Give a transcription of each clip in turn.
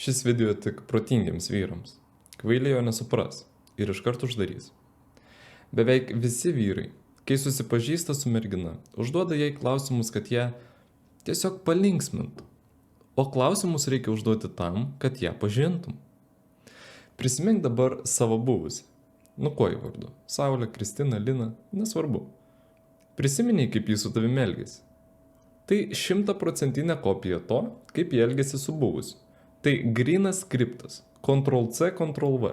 Šis video tik protingiems vyrams. Kvailiai jo nesupras ir iškart uždarys. Beveik visi vyrai, kai susipažįsta su mergina, užduoda jai klausimus, kad ją tiesiog palinksmintų. O klausimus reikia užduoti tam, kad ją pažintum. Prisimink dabar savo buvusį. Nu kuo jį vardu? Saulė, Kristina, Lina, nesvarbu. Prisiminiai, kaip jis su tavimi elgėsi. Tai 100% kopija to, kaip jie elgėsi su buvusiu. Tai grynas skriptas. Ctrl+C, Ctrl+V.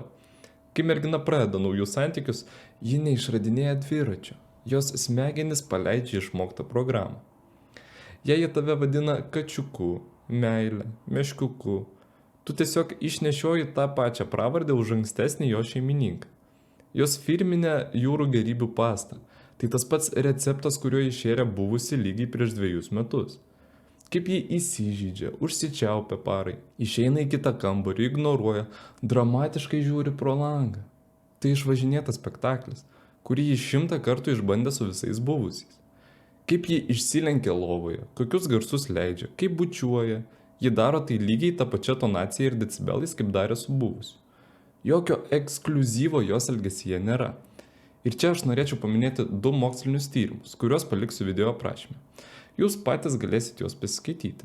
Kai mergina pradeda naujus santykius, ji neišradinėja dviračio. Jos smegenys paleidžia išmoktą programą. Jei jie tave vadina kačiuku, meilė, meškiuku, tu tiesiog išnešioji tą pačią pravardę už ankstesnį jo šeimininką. Jos firminę jūrų gerybių pastą. Tai tas pats receptas, kuriuo išėrė buvusi lygiai prieš 2 metus. Kaip jį įsižydžia, užsičiaupia parai, išeina į kitą kambarį, ignoruoja, dramatiškai žiūri pro langą. Tai išvažinėtas spektaklis, kurį jį 100 kartų išbandė su visais buvusiais. Kaip jį išsilenkia lovoje, kokius garsus leidžia, kaip bučiuoja, ji daro tai lygiai tą pačią tonaciją ir decibelais, kaip darė su buvusiu. Jokio ekskliuzyvo jos elgesyje nėra. Ir čia aš norėčiau paminėti 2 mokslinius tyrimus, kuriuos paliksiu video aprašyme. Jūs patys galėsite juos pasiskaityti.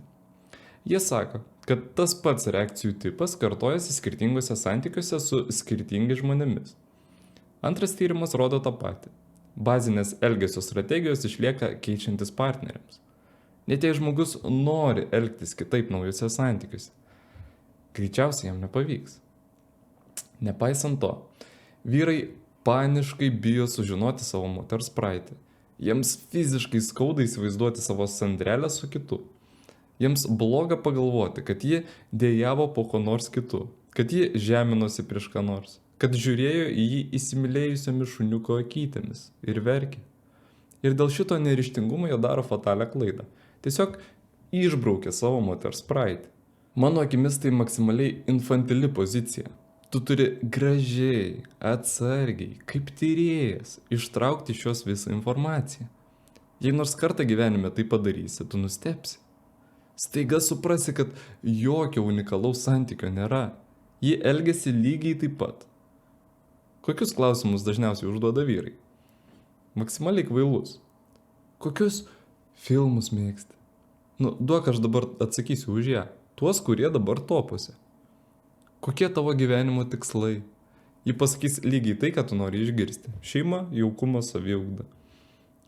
Jie sako, kad tas pats reakcijų tipas kartojasi skirtingose santykiuose su skirtingais žmonėmis. Antras tyrimas rodo tą patį. Bazinės elgesio strategijos išlieka keičiantis partneriams. Net jei žmogus nori elgtis kitaip naujose santykiuose, greičiausiai jam nepavyks. Nepaisant to, vyrai paniškai bijo sužinoti savo moters praeitį. Jiems fiziškai skauda įsivaizduoti savo sandrelę su kitu. Jiems bloga pagalvoti, kad ji dejavo po ko nors kitu, kad ji žeminosi prieš ką nors, kad žiūrėjo į jį įsimylėjusiomis šuniuko akytėmis ir verkė. Ir dėl šito neryžtingumo jie daro fatalią klaidą. Tiesiog išbraukia savo moters praeitį. Mano akimis tai maksimaliai infantili pozicija. Tu turi gražiai, atsargiai, kaip tyrėjas, ištraukti iš jos visą informaciją. Jei nors kartą gyvenime tai padarysi, tu nustepsi. Staiga suprasi, kad jokio unikalaus santykio nėra. Ji elgiasi lygiai taip pat. Kokius klausimus dažniausiai užduoda vyrai? Maksimaliai kvailus. Kokius filmus mėgsti? Duok aš dabar atsakysiu už ją. Tuos, kurie dabar topuose. Kokie tavo gyvenimo tikslai? Ji pasakys lygiai tai, ką tu nori išgirsti. Šeima, jaukumas, saviugda.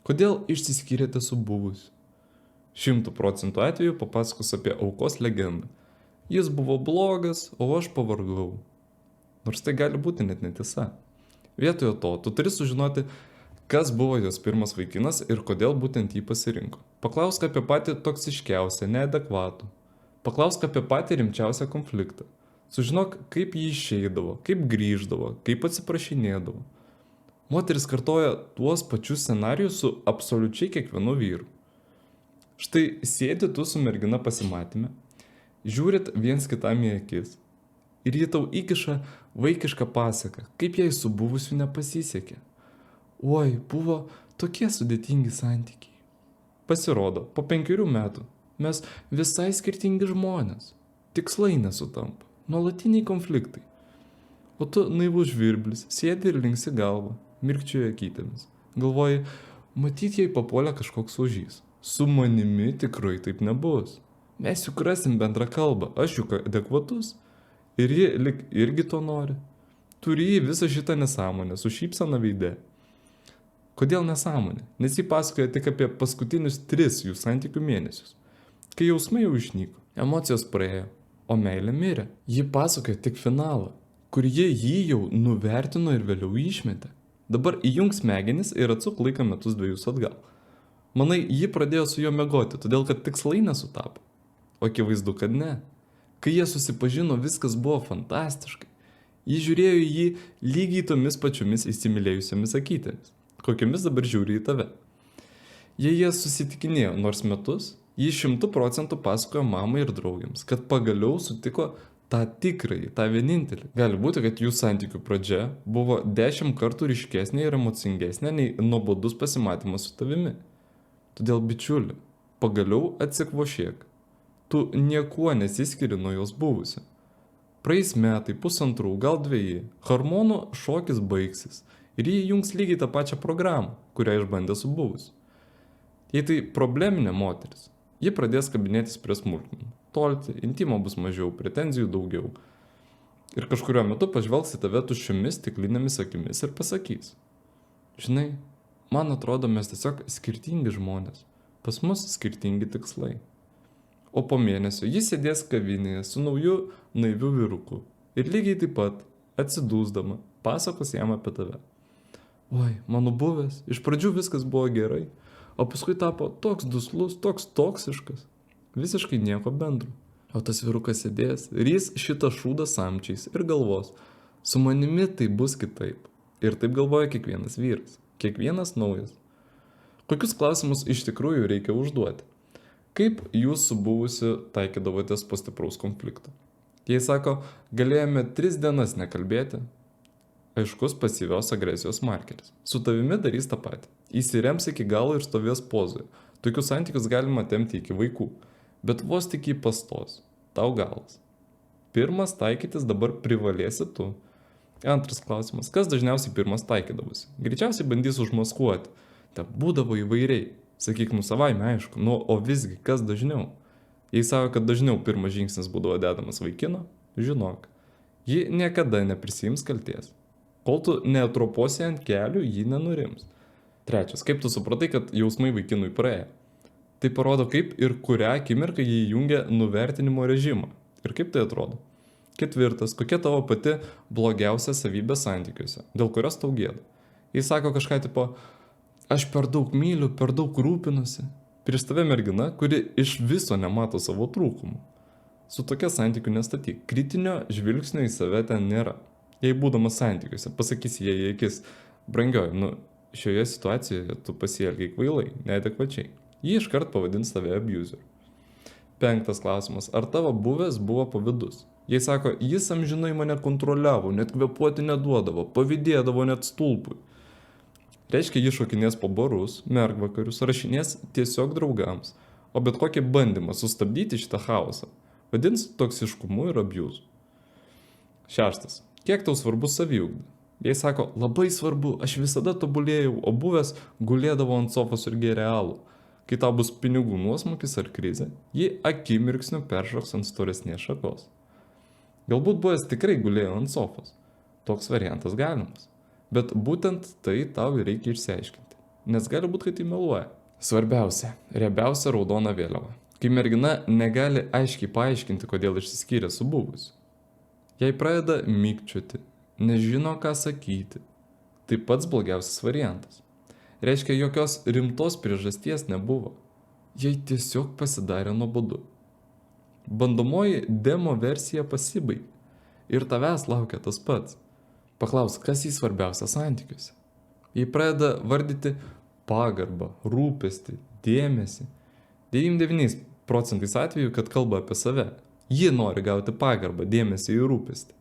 Kodėl išsiskyrėte su buvusiu? 100% atveju papasakos apie aukos legendą. Jis buvo blogas, o aš pavargau. Nors tai gali būti net netiesa. Vietoje to, tu turi sužinoti, kas buvo jos pirmas vaikinas ir kodėl būtent jį pasirinko. Paklausk apie patį toksiškiausią, neadekvatų. Paklausk apie patį rimčiausią konfliktą. Sužinok, kaip jį išeidavo, kaip grįždavo, kaip atsiprašinėdavo. Moteris kartoja tuos pačius scenarijus su absoliučiai kiekvienu vyru. Štai sėdi tu su mergina pasimatyme, žiūrit viens kitam į akis ir ji tau įkiša vaikišką pasaką, kaip jai su buvusiu nepasisekė. Oi, buvo tokie sudėtingi santykiai. Pasirodo, po 5 metų mes visai skirtingi žmonės, tikslai nesutampa. Nuolatiniai konfliktai. O tu naivus žvirblis, sėdi ir linksi galvą, mirkčioja akytėmis. Galvoji, matyt jai papuolė kažkoks ožys. Su manimi tikrai taip nebus. Mes juk rasim bendrą kalbą, aš juk adekvatus. Ir ji lik irgi to nori. Turi jį visą šitą nesąmonę, su šypsena veide. Kodėl nesąmonė? Nes ji pasakoja tik apie paskutinius 3 jų santykių mėnesius. Kai jausmai jau išnyko, emocijos praėjo. O meilė mirė. Ji pasakoja tik finalą, kur jį jau nuvertino ir vėliau išmetė. Dabar įjung smegenis ir atsuk laiką metus 2 atgal. Manai, ji pradėjo su juo miegoti, todėl kad tikslai nesutapo. O akivaizdu, kad ne. Kai jie susipažino, viskas buvo fantastiškai. Ji žiūrėjo į jį lygiai tomis pačiomis įsimylėjusiomis akytėmis, kokiomis dabar žiūri į tave. Jei jie susitikinėjo nors metus, ji 100% pasakojo mamai ir draugėms, kad pagaliau sutiko tą tikrąjį, tą vienintelį. Gali būti, kad jų santykių pradžia buvo 10 kartų ryškesnė ir emocingesnė nei nuobodus pasimatymas su tavimi. Todėl, bičiuli, pagaliau atsikvošėk. Tu niekuo nesiskiri nuo jos buvusio. Praeis metai, 1,5, gal 2, hormonų šokis baigsis ir jie įjungs lygiai tą pačią programą, kurią išbandė su buvusiu. Jei tai probleminė moteris, ji pradės kabinėtis prie smulkmenų, tolti, intimo bus mažiau, pretenzijų daugiau. Ir kažkurio metu pažvelgs į tave tuščiomis stiklinėmis akimis ir pasakys: žinai, man atrodo, mes tiesiog skirtingi žmonės, pas mus skirtingi tikslai. O po mėnesio jis sėdės kavinėje su nauju naiviu vyruku ir lygiai taip pat, atsidūsdama, pasakos jam apie tave. Oi, mano buvęs, iš pradžių viskas buvo gerai, o paskui tapo toks duslus, toks toksiškas, visiškai nieko bendro. O tas vyrukas sėdės ir jis šitą šūdą samčiais ir galvos, su manimi tai bus kitaip. Ir taip galvoja kiekvienas vyras, kiekvienas naujas. Kokius klausimus iš tikrųjų reikia užduoti? Kaip jūs su buvusiu taikydavotės po stipraus konflikto? Jei sako, galėjome 3 dienas nekalbėti, aiškus pasyvios agresijos markeris. Su tavimi darys tą patį. Įsirems iki galo ir stovės pozoje. Tokius santykius galima tempti iki vaikų. Bet vos tik jį pastos. Tau galas. Pirmas taikytis dabar privalėsi tu. Antras klausimas. Kas dažniausiai pirmas taikydavosi? Greičiausiai bandys užmaskuoti. Te būdavo įvairiai. Sakyk, savaime aišku, o visgi, kas dažniau? Jei sako, kad dažniau pirmas žingsnis būdavo dedamas vaikino, žinok, ji niekada neprisiims kalties. Kol tu neatroposi ant kelių, ji nenurims. Trečias, kaip tu supratai, kad jausmai vaikinui praėjo? Tai parodo, kaip ir kurią akimirką jį įjungia nuvertinimo režimą. Ir kaip tai atrodo? Ketvirtas, kokia tavo pati blogiausia savybė santykiuose, dėl kurios tau gėda? Jis sako kažką tipo, aš per daug myliu, per daug rūpinusi. Prieš tave mergina, kuri iš viso nemato savo trūkumų. Su tokia santykiu nestatyk. Kritinio žvilgsnio į save ten nėra. Jei būdamas santykiuose, pasakysi jai į akis, brangioji, šioje situacijoje tu pasielgiai kvailai, neadekvačiai. Ji iškart pavadins tave abuseriu. 5 klausimas. Ar tavo buvęs buvo pavydus? Jei sako, jis amžinai mane kontroliavo, net kvėpuoti neduodavo, pavydėdavo net stulpui. Reiškia, jis šokinės po barus, mergvakarius, rašinės tiesiog draugams, o bet kokį bandymą sustabdyti šitą chaosą vadins toksiškumu ir abjūzu. 6. Kiek tau svarbu saviugda? Jei sako, labai svarbu, aš visada tobulėjau, o buvęs gulėdavo ant sofos ir gėrė alų. Kai tau bus pinigų nuosmukis ar krizė, ji akimirksniu peršoks ant storesnės šakos. Galbūt buvęs tikrai gulėjo ant sofos. Toks variantas galimas. Bet būtent tai tau reikia išsiaiškinti, nes gali būti, kad tai meluoja. Svarbiausia, riebiausia raudona vėliava. Kai mergina negali aiškiai paaiškinti, kodėl išsiskyrė su buvusiu. Jei pradeda mykčioti, nežino, ką sakyti, tai pats blogiausias variantas. Reiškia, jokios rimtos priežasties nebuvo. Jei tiesiog pasidarė nuobodu. Bandomoji demo versija pasibaigė ir tavęs laukia tas pats. Paklausk, kas jį svarbiausia santykiuose. Jei pradeda vardyti pagarbą, rūpestį, dėmesį, 99% atvejų, kad kalba apie save. Ji nori gauti pagarbą, dėmesį ir rūpestį.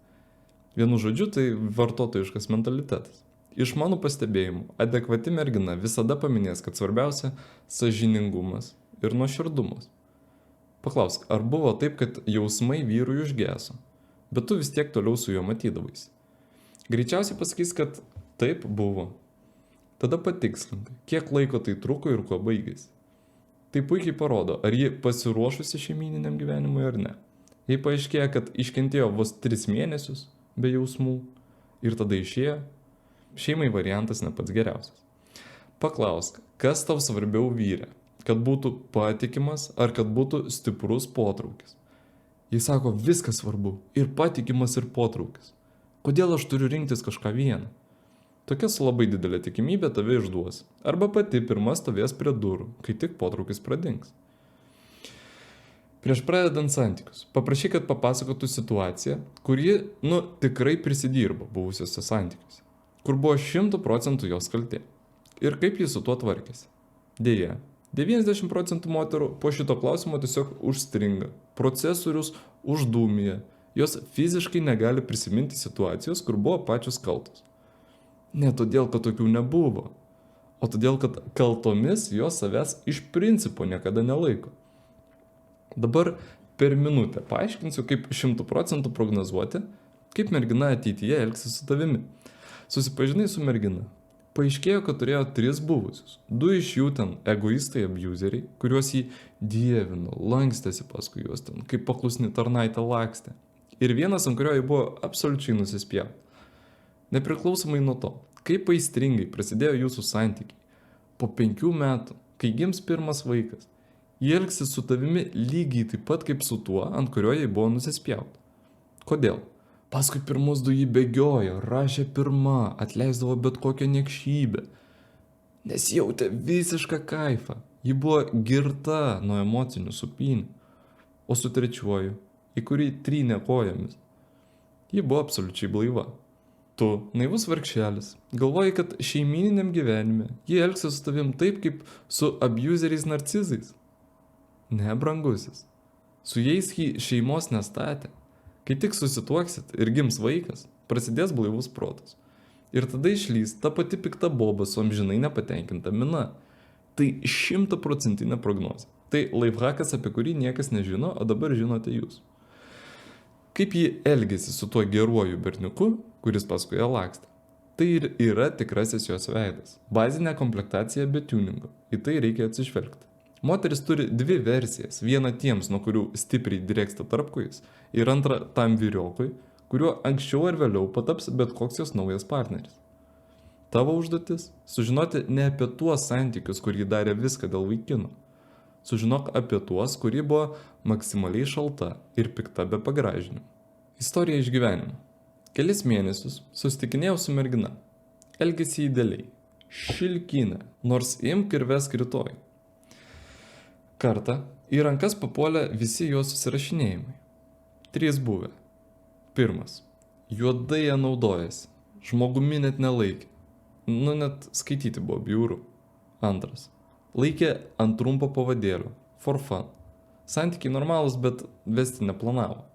Vienu žodžiu, tai vartotojiškas mentalitetas. Iš mano pastebėjimų, adekvati mergina visada paminės, kad svarbiausia sąžiningumas ir nuoširdumas. Paklausk, ar buvo taip, kad jausmai vyrui užgeso, bet tu vis tiek toliau su juo matydavaisi? Greičiausiai pasakys, kad taip buvo. Tada patikslink, kiek laiko tai truko ir kuo baigėsi. Tai puikiai parodo, ar ji pasiruošusi šeimyniniam gyvenimui ar ne. Jei paaiškėja, kad iškentėjo vos 3 mėnesius be jausmų ir tada išėjo, šeimai variantas ne pats geriausias. Paklausk, kas tau svarbiau vyre, kad būtų patikimas ar kad būtų stiprus potraukis. Jis sako, viskas svarbu, ir patikimas, ir potraukis. Kodėl aš turiu rinktis kažką vieną? Tokia su labai didelė tikimybė tave išduos. Arba pati pirma stovės prie durų, kai tik potraukis pradings. Prieš pradedant santykius, paprašyk, kad papasakotų situaciją, kur ji, tikrai prisidirbo buvusiuose santykiuose. Kur buvo 100% jos kaltė. Ir kaip ji su tuo tvarkėsi. Deja, 90% moterų po šito klausimo tiesiog užstringa. Procesorius uždūmija. Jos fiziškai negali prisiminti situacijos, kur buvo pačios kaltos. Ne todėl, kad tokių nebuvo, o todėl, kad kaltomis jos savęs iš principo niekada nelaiko. Dabar per minutę paaiškinsiu, kaip 100% prognozuoti, kaip mergina ateityje elgsis su tavimi. Susipažinai su mergina. Paaiškėjo, kad turėjo 3 buvusius. 2 iš jų ten egoistai abuseriai, kuriuos jį dievino, lankstėsi paskui juos ten, kaip paklusni tarnaitė lakstė. Ir vienas, ant kurio jį buvo absoliučiai nusispjauti. Nepriklausomai nuo to, kaip aistringai prasidėjo jūsų santykiai, po 5 metų, kai gims pirmas vaikas, jie elgsis su tavimi lygiai taip pat kaip su tuo, ant kurio jį buvo nusispjauti. Kodėl? Paskui pirmus 2 jį bėgiojo, rašė pirma, atleisdavo bet kokią niekšybę. Nes jautė visišką kaifą. Ji buvo girta nuo emocinių supynių. O su trečiuoju, į kurį trynė kojomis, ji buvo absoliučiai blaiva. Tu, naivus vargšelis, galvoji, kad šeimininiam gyvenime jie elgsis su tavim taip, kaip su abuseriais narcizais. Ne, brangusis. Su jais jį šeimos nestatė. Kai tik susituoksit ir gims vaikas, prasidės blaivus protas. Ir tada išlys ta pati pikta boba su amžinai nepatenkinta mina. Tai 100% prognozė. Tai lifehackas, apie kurį niekas nežino, o dabar žinote jūs. Kaip ji elgėsi su tuo geruoju berniuku, kuris paskui ją lakstė. Tai ir yra tikrasis jos veidas. Bazinė komplektacija be tuningo. Į tai reikia atsižvelgti. Moteris turi 2 versijas. Vieną tiems, nuo kurių stipriai direksta tarpkojis, ir antrą tam vyriokui, kuriuo anksčiau ar vėliau pataps bet koks jos naujas partneris. Tavo užduotis – sužinoti ne apie tuos santykius, kur ji darė viską dėl vaikino. Sužinok apie tuos, kurie buvo maksimaliai šalta ir pikta be pagražinimų. Istorija iš gyvenimo. Kelis mėnesius susitikinėjau su mergina. Elgėsi idealiai. Šilkinė, nors imk ir vesk rytoj. Kartą į rankas papuolė visi jo susirašinėjimai. 3 buvę. 1. Juodai ją naudojasi. Žmogumi net nelaikė. Net skaityti buvo bjauru. 2. Laikė ant trumpo pavadėlio. For fun. Santykiai normalūs, bet vesti neplanavo.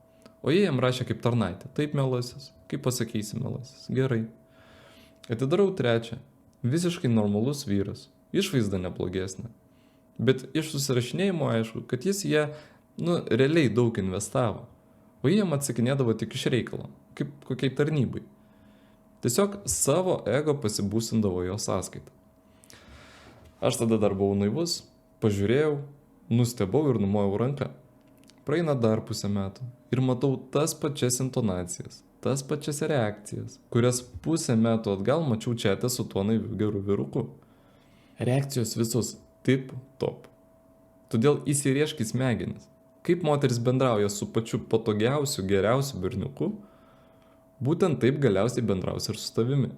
O jie jam rašė kaip tarnaitė. Taip melasis. Kaip pasakysi melasis. Gerai. Atidarau 3. Visiškai normalus vyras. Išvaizda neblogesnė. Bet iš susirašinėjimo aišku, kad jis ją, realiai daug investavo. O jiem atsakinėdavo tik iš reikalo, kaip kokiai tarnybai. Tiesiog savo ego pasibūsindavo jo sąskaitą. Aš tada dar buvau naivus, pažiūrėjau, nustebau ir numojau ranką. Praeina dar 1,5 metų ir matau tas pačias intonacijas, tas pačias reakcijas, kurias 1,5 metų atgal mačiau čiate su tuo naiviu geru vyruku. Reakcijos visos tip top. Todėl įsiriešk į smegenis. Kaip moteris bendrauja su pačiu patogiausiu, geriausiu berniuku, būtent taip galiausiai bendraus ir su tavimi.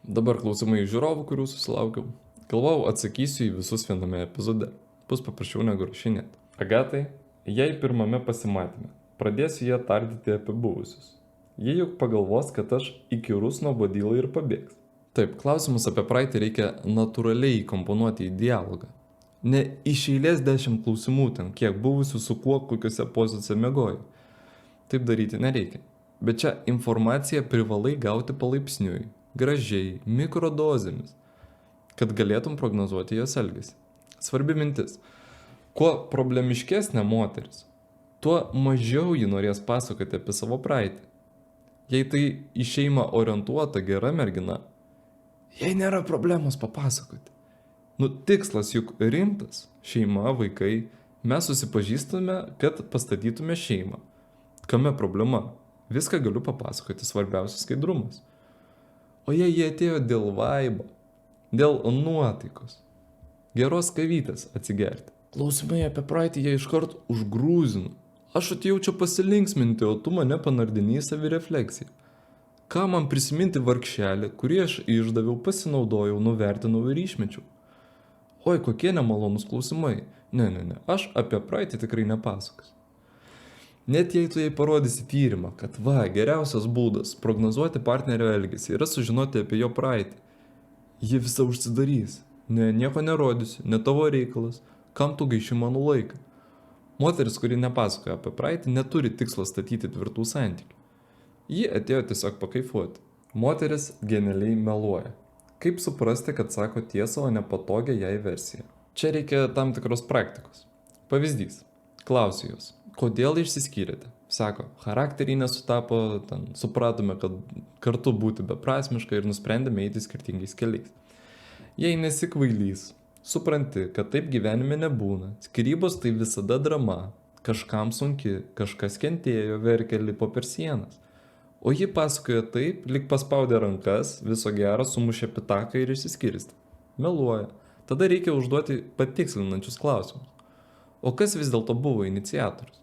Dabar klausimai iš žiūrovų, kurių susilaukiau. Galvojau, atsakysiu į visus viename epizode. Bus paprasčiau negu rašinėti. Agatai, jei pirmame pasimatyme pradėsiu ją tardyti apie buvusius, jie juk pagalvos, kad aš įkyrus nuobodylai ir pabėgs. Taip, klausimus apie praeitį reikia natūraliai įkomponuoti į dialogą. Ne iš eilės 10 klausimų ten, kiek buvusių su kuo, kokiuose pozicijuose miegojo. Taip daryti nereikia. Bet čia informaciją privalai gauti palaipsniui, gražiai, mikrodozėmis, kad galėtum prognozuoti jos elgesį. Svarbi mintis. Kuo problemiškesnė moteris, tuo mažiau ji norės pasakoti apie savo praeitį. Jei tai į šeimą orientuota gera mergina, jei nėra problemos papasakoti. Tikslas juk rimtas. Šeima, vaikai. Mes susipažįstame, kad pastatytume šeimą. Kame problema? Viską galiu papasakoti, svarbiausias skaidrumas. O jei jie atėjo dėl vaibo, dėl nuotaikos, geros kavytės atsigerti. Klausimai apie praeitį jie iškart užgrūzino. Aš atėjau čia pasilinksminti, o tu mane panardini į savirefleksiją. Ką man prisiminti vargšelį, kurį aš išdaviau, pasinaudojau, nuvertinau ir išmečiau? Oi, kokie nemalonus klausimai. Ne, aš apie praeitį tikrai nepasakosiu. Net jei tu jai parodysi tyrimą, kad geriausias būdas prognozuoti partnerio elgesį yra sužinoti apie jo praeitį. Ji visą užsidarys. Ne, nieko nerodysiu, ne tavo reikalas. Kam tu gaiši mano laiką? Moteris, kuri nepasakoja apie praeitį, neturi tikslo statyti tvirtų santykių. Ji atėjo tiesiog pakaifuoti. Moteris genialiai meluoja. Kaip suprasti, kad sako tiesą, o ne patogią jai versiją? Čia reikia tam tikros praktikos. Pavyzdys. Klausiu jos. kodėl išsiskyrėte. Sako, charakteriai nesutapo, supratome, kad kartu būti beprasmiška ir nusprendėme eiti skirtingais keliais. Jei nesi kvailys, supranti, kad taip gyvenime nebūna. Skyrybos tai visada drama. Kažkam sunki, kažkas kentėjo, verkė, lipo per sienas. O ji pasakoja taip, lyg paspaudė rankas, viso gero, sumušė pitaką ir išsiskirstė. Meluoja. Tada reikia užduoti patikslinančius klausimus. O kas vis dėlto buvo iniciatorius?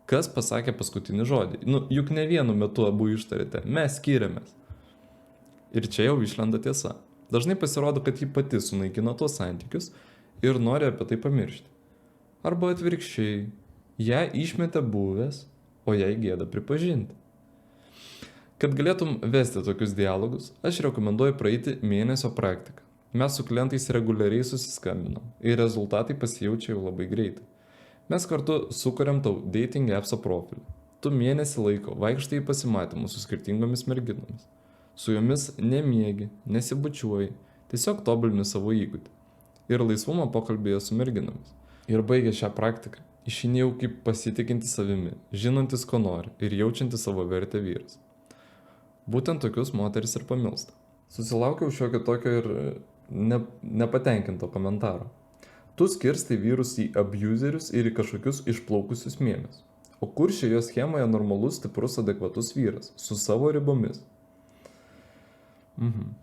Kas pasakė paskutinį žodį? Juk ne vienu metu abu ištarėte, mes skiriamės. Ir čia jau išlenda tiesa. Dažnai pasirodo, kad ji pati sunaikino tuos santykius ir nori apie tai pamiršti. Arba atvirkščiai, ją išmetė buvęs, o jai gėda pripažinti. Kad galėtum vesti tokius dialogus, aš rekomenduoju praeiti mėnesio praktiką. Mes su klientais reguliariai susiskambinam ir rezultatai pasijaučia jau labai greitai. Mes kartu sukuriam tau dating appso profilį. Tu mėnesį laiko vaikštai į pasimatymus su skirtingomis merginomis. Su jomis nemiegi, nesibučiuoji, tiesiog tobulini savo įgūdį. Ir laisvumą pokalbėje su merginomis. Ir baigę šią praktiką, išeinėjau kaip pasitikinti savimi, žinantis, ko nori ir jaučiantis savo vertę vyras. Būtent tokius moteris ir pamilsta. Susilaukiau šiokio tokio ir nepatenkinto komentaro. Tu skirstai vyrus į abuserius ir į kažkokius išplaukusius mėmes. O kur šioje schemoje normalus, stiprus, adekvatus vyras, su savo ribomis?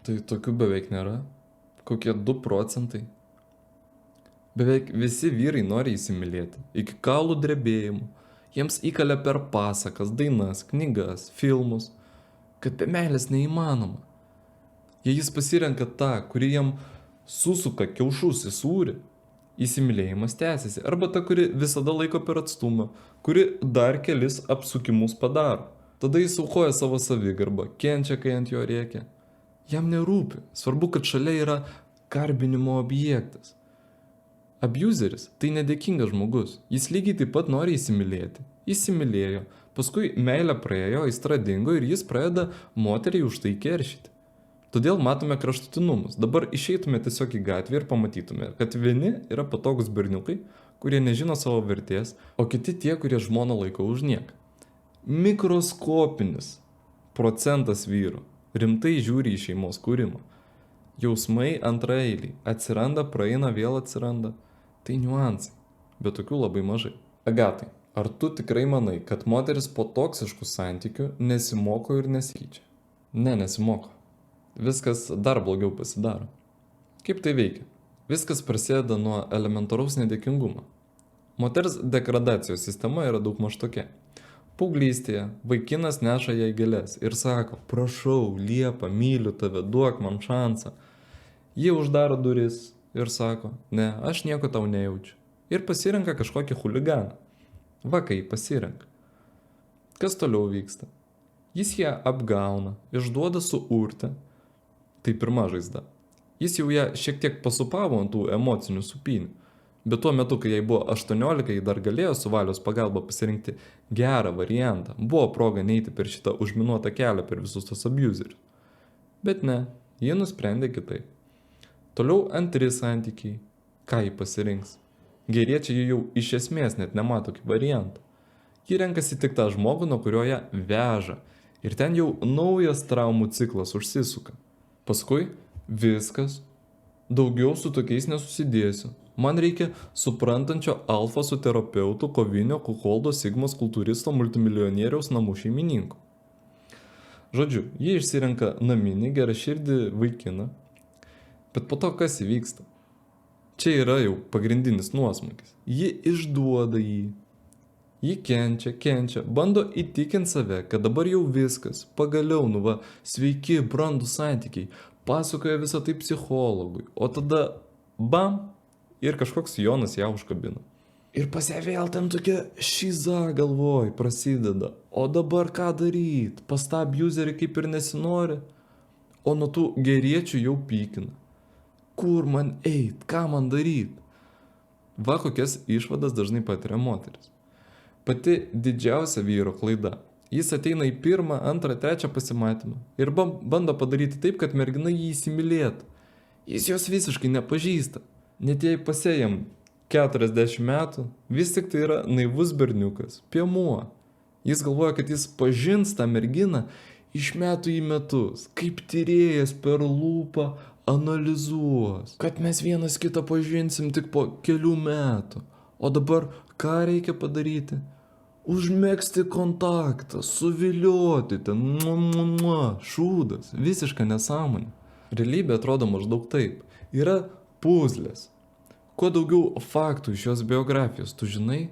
Tai tokių beveik nėra. Kokie 2 procentai. Beveik visi vyrai nori įsimylėti, iki kaulų drebėjimų. Jiems įkalia per pasakas, dainas, knygas, filmus, kad be meilės neįmanoma. Jei jis pasirenka tą, kuri jam susuka kiaušus į sūrį, įsimylėjimas tęsiasi, arba ta, kuri visada laiko per atstumą, kuri dar kelis apsukimus padaro. Tada jis aukoja savo savigarbą, kenčia, kai ant jo rėkia. Jam nerūpi, svarbu, kad šalia yra garbinimo objektas. Abuseris tai nedėkingas žmogus, jis lygiai taip pat nori įsimylėti. Įsimylėjo, paskui meilė praėjo, aistra dingo ir jis pradeda moteriai už tai keršyti. Todėl matome kraštutinumus. Dabar išeitume tiesiog į gatvę ir pamatytume, kad vieni yra patogus berniukai, kurie nežino savo vertės, o kiti tie, kurie žmoną laiko už nieką. Mikroskopinis procentas vyrų rimtai žiūri į šeimos kūrimą. Jausmai antraeiliai. Atsiranda, praeina, vėl atsiranda. Tai niuansai, bet tokių labai mažai. Agatai, ar tu tikrai manai, kad moteris po toksiškų santykių nesimoko ir nesikeičia? Ne, nesimoko. Viskas dar blogiau pasidaro. Kaip tai veikia? Viskas prasideda nuo elementaraus nedėkingumo. Moters degradacijos sistema yra daugmaž tokia. Paauglystėje vaikinas neša jai gėles ir sako, prašau, Liepa, myliu tave, duok man šansą. Jie uždaro duris ir sako, ne, aš nieko tau nejaučiu. Ir pasirenka kažkokį chuliganą. Va, kai pasirenka. Kas toliau vyksta? Jis ją apgauna, išduoda su urte. Tai pirma žaizda. Jis jau ją šiek tiek pasupavo ant tų emocinių supynių. Bet tuo metu, kai jai buvo 18, ji dar galėjo su valios pagalba pasirinkti gerą variantą. Buvo proga neiti per šitą užminuotą kelią per visus tos abuserius. Bet ne, ji nusprendė kitaip. Toliau antri santykiai. Ką ji pasirinks? Geriečiai jau iš esmės net nemato kaip variantą. Ji renkasi tik tą žmogų, nuo kurio ją veža. Ir ten jau naujas traumų ciklas užsisuka. Paskui viskas, daugiau su tokiais nesusidėsiu. Man reikia suprantančio alfa su terapeutu, kovinio, kukoldo, sigmos, kultūristo, multimilijonieriaus namų šeimininko. Žodžiu, jie išsirenka naminį, geraširdį vaikiną. Bet po to kas įvyksta? Čia yra jau pagrindinis nuosmukis. Ji išduoda jį. Ji kenčia, bando įtikinti save, kad dabar jau viskas, pagaliau, sveiki, brandų santykiai, pasakoja visą tai psichologui, o tada, bam, ir kažkoks Jonas ją užkabina. Ir pas ją vėl ten tokia šiza galvoj prasideda, o dabar ką daryt, pas tą abuserį kaip ir nesinori, o nuo tų geriečių jau pykina. Kur man eit, ką man daryt? Va kokias išvadas dažnai patiria moteris. Pati didžiausia vyro klaida. Jis ateina į 1., 2., 3 pasimatymą ir bando padaryti taip, kad mergina jį įsimylėtų. Jis jos visiškai nepažįsta. Net jei pasėjam 40 metų, vis tik tai yra naivus berniukas, piemuo. Jis galvoja, kad jis pažins tą merginą iš metų į metus, kaip tyrėjas per lūpą analizuos, kad mes vienas kitą pažinsim tik po kelių metų. O dabar ką reikia padaryti? Užmegzti kontaktą, suvilioti ten, šūdas, visiška nesąmonė. Realybė atrodo maždaug taip. Yra puzlės. Kuo daugiau faktų iš jos biografijos tu žinai,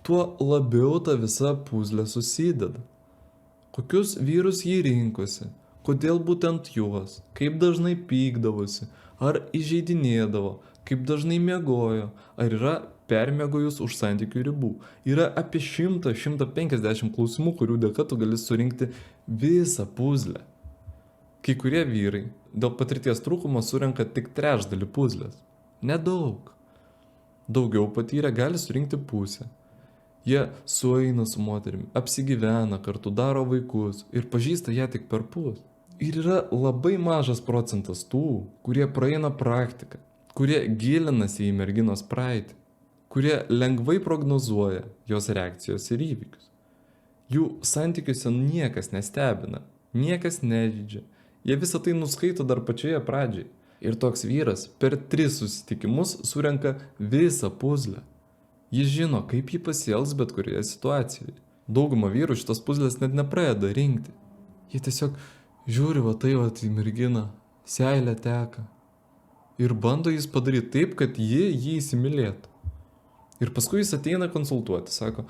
tuo labiau ta visa puzlė susideda. Kokius vyrus jį rinkosi, kodėl būtent juos, kaip dažnai pykdavosi, ar įžeidinėdavo, kaip dažnai miegojo, ar yra permiegojus už santykių ribų. Yra apie 100-150 klausimų, kurių dėka tu gali surinkti visą puzlę. Kai kurie vyrai dėl patirties trūkumo surenka tik trečdalį puzlės. Nedaug. Daugiau patyrę gali surinkti pusę. Jie sueina su moterimi, apsigyvena kartu, daro vaikus ir pažįsta ją tik per pus. Ir yra labai mažas procentas tų, kurie praeina praktiką, kurie gilinasi į merginos praeitį, kurie lengvai prognozuoja jos reakcijos ir įvykius. Jų santykiuose niekas nestebina, niekas nežydžia, jie visą tai nuskaito dar pačioje pradžioje. Ir toks vyras per 3 susitikimus surenka visą puzlę. Jis žino, kaip jį pasielgs bet kurioje situacijoje. Dauguma vyrų šitos puzlės net nepradeda rinkti. Jie tiesiog žiūri į merginą, seilė teka. Ir bando jis padaryti taip, kad jį įsimylėtų. Ir paskui jis ateina konsultuoti, sako,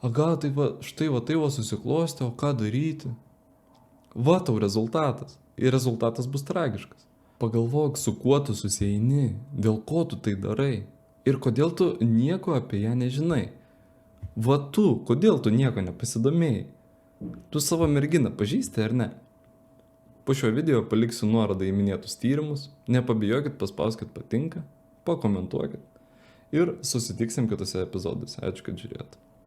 štai tai susiklostė, o ką daryti? Va tau rezultatas. Ir rezultatas bus tragiškas. Pagalvok, su kuo tu susieini, dėl ko tu tai darai. Ir kodėl tu nieko apie ją nežinai. Va tu, kodėl tu nieko nepasidomėjai. Tu savo merginą pažįsti ar ne? Po šio video paliksiu nuorodą į minėtus tyrimus. Nepabijokit, paspauskit patinka, pakomentuokit. Ir susitiksim kitose epizoduose. Ačiū, kad žiūrėjote.